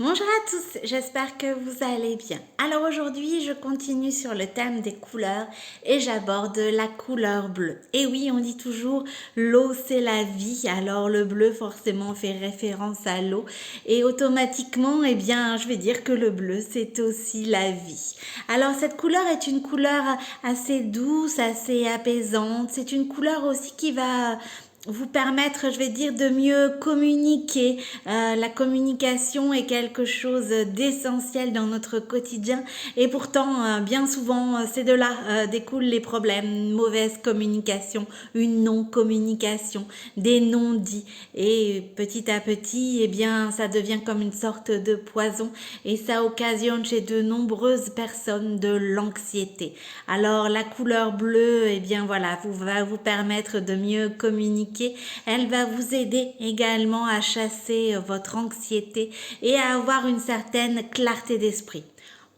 Bonjour à tous, j'espère que vous allez bien. Alors aujourd'hui, je continue sur le thème des couleurs et j'aborde la couleur bleue. Et oui, on dit toujours l'eau c'est la vie, alors le bleu forcément fait référence à l'eau et automatiquement, eh bien, je vais dire que le bleu c'est aussi la vie. Alors cette couleur est une couleur assez douce, assez apaisante. C'est une couleur aussi qui va vous permettre, je vais dire, de mieux communiquer. La communication est quelque chose d'essentiel dans notre quotidien et pourtant, bien souvent, c'est de là découlent les problèmes. Une mauvaise communication, une non-communication, des non-dits. Et petit à petit, eh bien, ça devient comme une sorte de poison et ça occasionne chez de nombreuses personnes de l'anxiété. Alors, la couleur bleue, eh bien, voilà, va vous permettre de mieux communiquer. Elle va vous aider également à chasser votre anxiété et à avoir une certaine clarté d'esprit.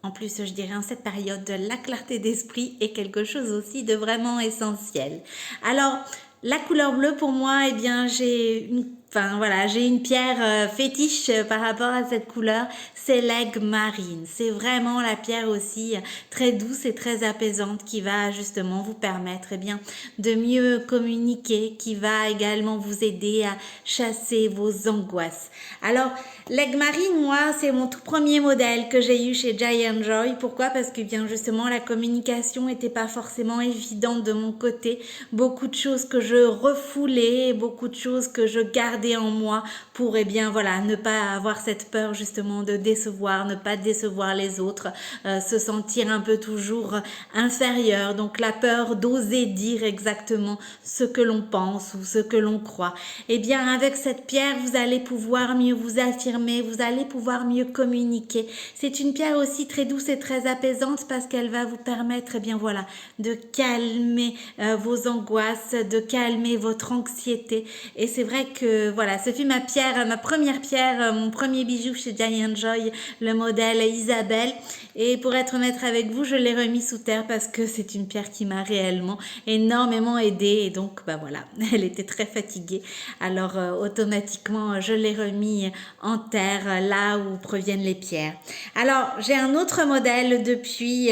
En plus, je dirais en cette période, la clarté d'esprit est quelque chose aussi de vraiment essentiel. Alors, la couleur bleue pour moi, eh bien, j'ai une pierre fétiche par rapport à cette couleur, c'est l'aigle marine. C'est vraiment la pierre aussi très douce et très apaisante qui va justement vous permettre eh bien, de mieux communiquer, qui va également vous aider à chasser vos angoisses. Alors, l'aigle marine, moi, c'est mon tout premier modèle que j'ai eu chez Giant Joy. Pourquoi? Parce que bien justement, la communication n'était pas forcément évidente de mon côté. Beaucoup de choses que je refoulais, beaucoup de choses que je gardais en moi pour, eh bien, voilà, ne pas avoir cette peur justement de décevoir, ne pas décevoir les autres, se sentir un peu toujours inférieur. Donc, la peur d'oser dire exactement ce que l'on pense ou ce que l'on croit. Eh bien, avec cette pierre, vous allez pouvoir mieux vous affirmer, vous allez pouvoir mieux communiquer. C'est une pierre aussi très douce et très apaisante parce qu'elle va vous permettre, eh bien voilà, de calmer vos angoisses, de calmer votre anxiété. Et c'est vrai que voilà, ce fut ma pierre, ma première pierre, mon premier bijou chez Giant Joy, le modèle Isabelle. Et pour être honnête avec vous, je l'ai remis sous terre parce que c'est une pierre qui m'a réellement énormément aidée. Et donc, bah voilà, elle était très fatiguée. Alors, automatiquement, je l'ai remis en terre, là où proviennent les pierres. Alors, j'ai un autre modèle depuis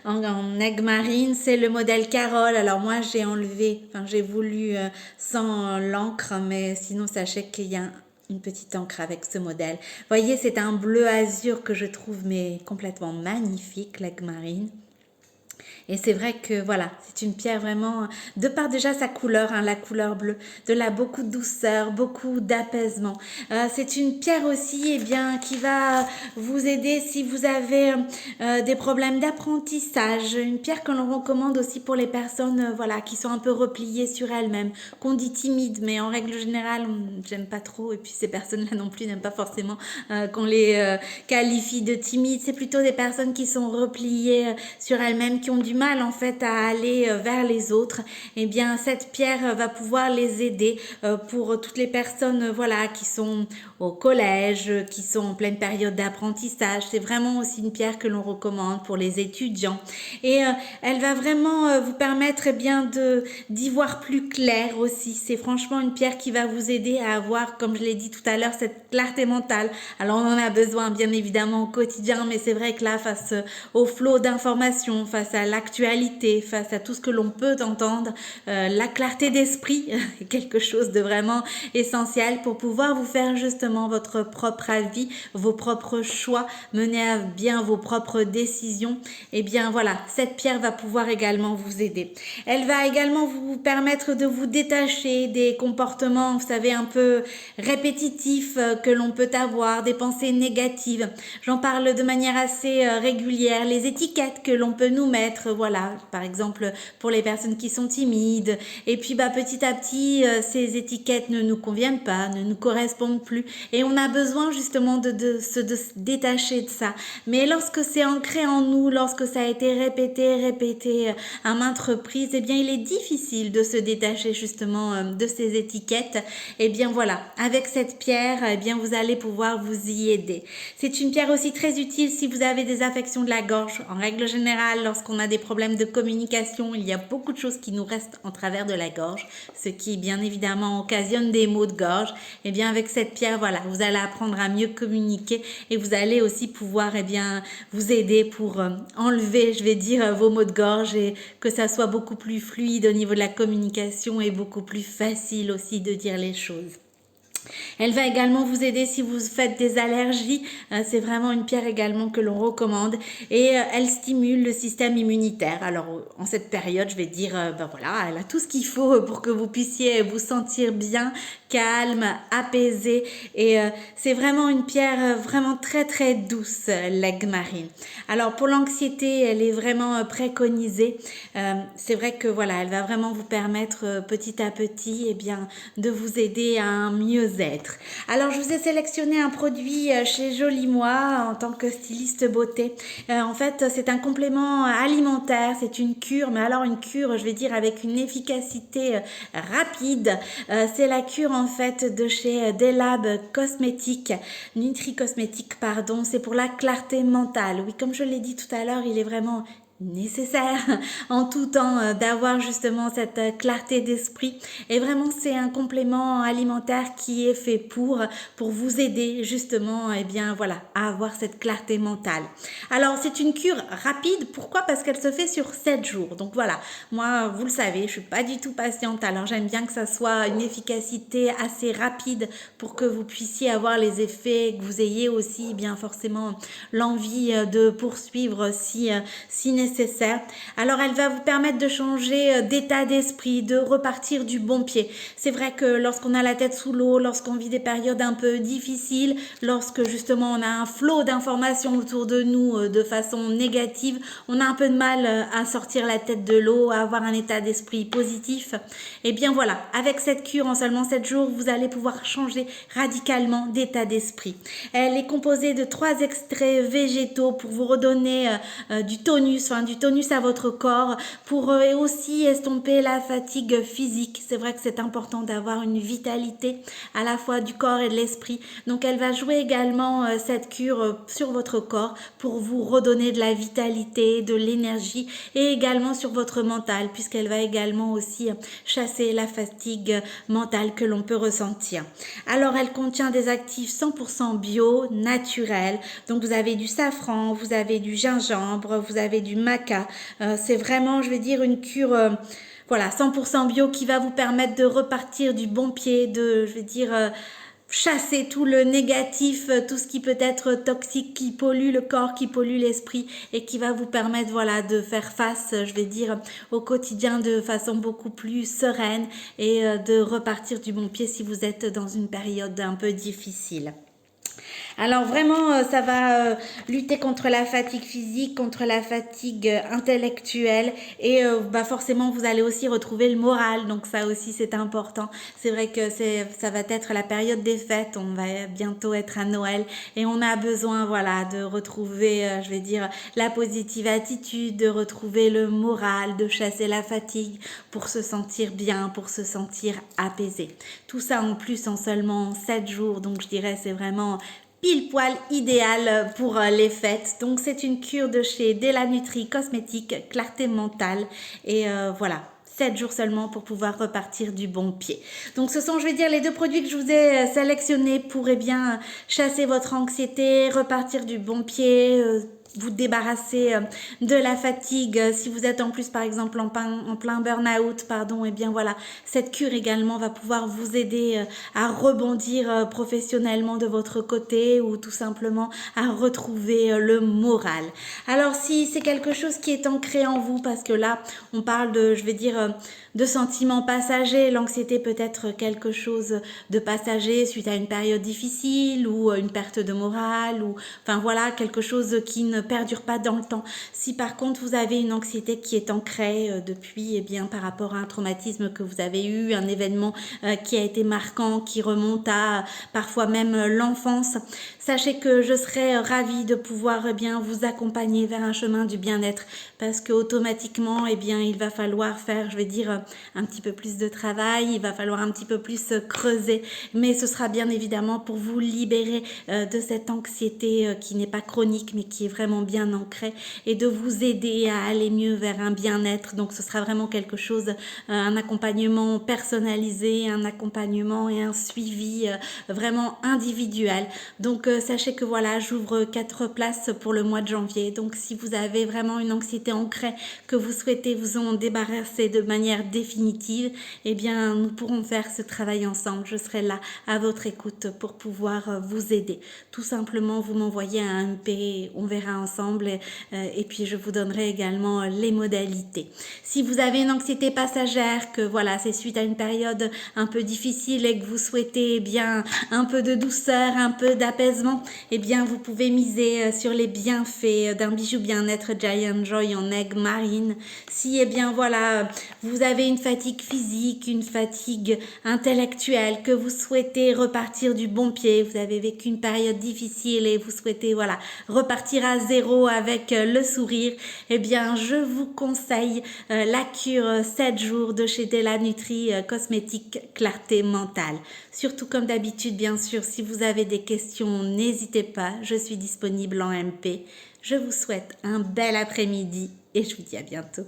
en aigle marine, c'est le modèle Carole. Alors, moi, j'ai voulu sans l'encre, mais sinon, sachez qu'il y a une petite encre avec ce modèle. Voyez, c'est un bleu azur que je trouve mais complètement magnifique, l'aigle marine. Et c'est vrai que voilà, c'est une pierre vraiment, de par déjà sa couleur, hein, la couleur bleue, beaucoup de douceur, beaucoup d'apaisement. C'est une pierre aussi, eh bien, qui va vous aider si vous avez des problèmes d'apprentissage. Une pierre que l'on recommande aussi pour les personnes, voilà, qui sont un peu repliées sur elles-mêmes, qu'on dit timides, mais en règle générale, j'aime pas trop. Et puis ces personnes-là non plus n'aiment pas forcément qu'on les qualifie de timides. C'est plutôt des personnes qui sont repliées sur elles-mêmes, qui ont du mal en fait à aller vers les autres. Eh bien, cette pierre va pouvoir les aider pour toutes les personnes voilà qui sont au collège, qui sont en pleine période d'apprentissage. C'est vraiment aussi une pierre que l'on recommande pour les étudiants. Et elle va vraiment vous permettre eh bien d'y voir plus clair aussi. C'est franchement une pierre qui va vous aider à avoir, comme je l'ai dit tout à l'heure, cette clarté mentale. Alors on en a besoin bien évidemment au quotidien, mais c'est vrai que là, face au flot d'informations, face à l'actualité, face à tout ce que l'on peut entendre, la clarté d'esprit est quelque chose de vraiment essentiel pour pouvoir vous faire justement votre propre avis, vos propres choix, mener à bien vos propres décisions. Et bien voilà, cette pierre va pouvoir également vous aider. Elle va également vous permettre de vous détacher des comportements, vous savez, un peu répétitifs que l'on peut avoir, des pensées négatives. J'en parle de manière assez régulière, les étiquettes que l'on peut nous mettre, voilà, par exemple pour les personnes qui sont timides. Et puis bah, petit à petit, ces étiquettes ne nous conviennent pas, ne nous correspondent plus. Et on a besoin justement de se détacher de ça. Mais lorsque c'est ancré en nous, lorsque ça a été répété à maintes reprises, eh bien il est difficile de se détacher justement de ces étiquettes. Et bien voilà, avec cette pierre, eh bien vous allez pouvoir vous y aider. C'est une pierre aussi très utile si vous avez des affections de la gorge. En règle générale, lorsqu'on lorsqu'on a des problèmes de communication, il y a beaucoup de choses qui nous restent en travers de la gorge, ce qui bien évidemment occasionne des maux de gorge. Et bien avec cette pierre, voilà, vous allez apprendre à mieux communiquer et vous allez aussi pouvoir vous aider pour enlever, je vais dire, vos maux de gorge et que ça soit beaucoup plus fluide au niveau de la communication et beaucoup plus facile aussi de dire les choses. Elle va également vous aider si vous faites des allergies. C'est vraiment une pierre également que l'on recommande et elle stimule le système immunitaire. Alors en cette période, je vais dire, voilà, elle a tout ce qu'il faut pour que vous puissiez vous sentir bien, calme, apaisé et c'est vraiment une pierre vraiment très très douce, l'aigle marine. Alors pour l'anxiété, elle est vraiment préconisée. C'est vrai que voilà, elle va vraiment vous permettre petit à petit de vous aider à un mieux-être. Alors je vous ai sélectionné un produit chez Jolie Moi en tant que styliste beauté. En fait, c'est un complément alimentaire, c'est une cure, mais alors une cure, je vais dire avec une efficacité rapide. C'est la cure en fait de chez Delab Cosmétiques, Nutri Cosmétiques pardon, c'est pour la clarté mentale. Oui, comme je l'ai dit tout à l'heure, il est vraiment nécessaire en tout temps d'avoir justement cette clarté d'esprit et vraiment c'est un complément alimentaire qui est fait pour vous aider justement à avoir cette clarté mentale. Alors c'est une cure rapide, pourquoi? Parce qu'elle se fait sur 7 jours, donc voilà, moi vous le savez, je suis pas du tout patiente, alors j'aime bien que ça soit une efficacité assez rapide pour que vous puissiez avoir les effets, que vous ayez aussi bien forcément l'envie de poursuivre si nécessaire. Alors elle va vous permettre de changer d'état d'esprit, de repartir du bon pied. C'est vrai que lorsqu'on a la tête sous l'eau, lorsqu'on vit des périodes un peu difficiles, lorsque justement on a un flot d'informations autour de nous de façon négative, on a un peu de mal à sortir la tête de l'eau, à avoir un état d'esprit positif. Et bien voilà, avec cette cure en seulement 7 jours, vous allez pouvoir changer radicalement d'état d'esprit. Elle est composée de 3 extraits végétaux pour vous redonner du tonus à votre corps, pour aussi estomper la fatigue physique. C'est vrai que c'est important d'avoir une vitalité à la fois du corps et de l'esprit. Donc elle va jouer également cette cure sur votre corps pour vous redonner de la vitalité, de l'énergie et également sur votre mental puisqu'elle va également aussi chasser la fatigue mentale que l'on peut ressentir. Alors elle contient des actifs 100% bio, naturels. Donc vous avez du safran, vous avez du gingembre, vous avez du maca. C'est vraiment, je vais dire, une cure 100% bio qui va vous permettre de repartir du bon pied, de, chasser tout le négatif, tout ce qui peut être toxique, qui pollue le corps, qui pollue l'esprit et qui va vous permettre de faire face, au quotidien de façon beaucoup plus sereine et de repartir du bon pied si vous êtes dans une période un peu difficile. Alors vraiment, ça va lutter contre la fatigue physique, contre la fatigue intellectuelle et forcément vous allez aussi retrouver le moral. Donc ça aussi c'est important. C'est vrai que ça va être la période des fêtes. On va bientôt être à Noël et on a besoin de retrouver, la positive attitude, de retrouver le moral, de chasser la fatigue pour se sentir bien, pour se sentir apaisé. Tout ça en plus en seulement 7 jours. Donc je dirais c'est vraiment pile poil idéal pour les fêtes. Donc c'est une cure de chez Dela Nutri Cosmétiques, clarté mentale et 7 jours seulement pour pouvoir repartir du bon pied. Donc ce sont les 2 produits que je vous ai sélectionnés pour chasser votre anxiété, repartir du bon pied, vous débarrasser de la fatigue. Si vous êtes en plus par exemple en plein burn-out, cette cure également va pouvoir vous aider à rebondir professionnellement de votre côté ou tout simplement à retrouver le moral. Alors si c'est quelque chose qui est ancré en vous, parce que là on parle de, de sentiments passagers, l'anxiété peut être quelque chose de passager suite à une période difficile ou une perte de morale ou quelque chose qui ne perdure pas dans le temps. Si par contre vous avez une anxiété qui est ancrée depuis par rapport à un traumatisme que vous avez eu, un événement qui a été marquant, qui remonte à parfois même l'enfance, sachez que je serai ravie de pouvoir vous accompagner vers un chemin du bien-être parce que automatiquement il va falloir faire un petit peu plus de travail, il va falloir un petit peu plus creuser, mais ce sera bien évidemment pour vous libérer de cette anxiété qui n'est pas chronique mais qui est vraiment vraiment bien ancré et de vous aider à aller mieux vers un bien-être. Donc ce sera vraiment quelque chose, un accompagnement personnalisé, un accompagnement et un suivi vraiment individuel. Donc sachez que voilà, j'ouvre 4 places pour le mois de janvier. Donc si vous avez vraiment une anxiété ancrée, que vous souhaitez vous en débarrasser de manière définitive, eh bien nous pourrons faire ce travail ensemble. Je serai là à votre écoute pour pouvoir vous aider. Tout simplement, vous m'envoyez un MP, on verra ensemble et puis je vous donnerai également les modalités. Si vous avez une anxiété passagère, que voilà, c'est suite à une période un peu difficile et que vous souhaitez bien un peu de douceur, un peu d'apaisement, eh bien vous pouvez miser sur les bienfaits d'un bijou bien-être Giant Joy en aigle marine. Si eh bien voilà, vous avez une fatigue physique, une fatigue intellectuelle, que vous souhaitez repartir du bon pied, vous avez vécu une période difficile et vous souhaitez voilà repartir à zéro avec le sourire, eh bien je vous conseille la cure 7 jours de chez Della Nutri cosmétique clarté mentale. Surtout comme d'habitude, bien sûr, si vous avez des questions, n'hésitez pas, je suis disponible en MP. Je vous souhaite un bel après-midi et je vous dis à bientôt.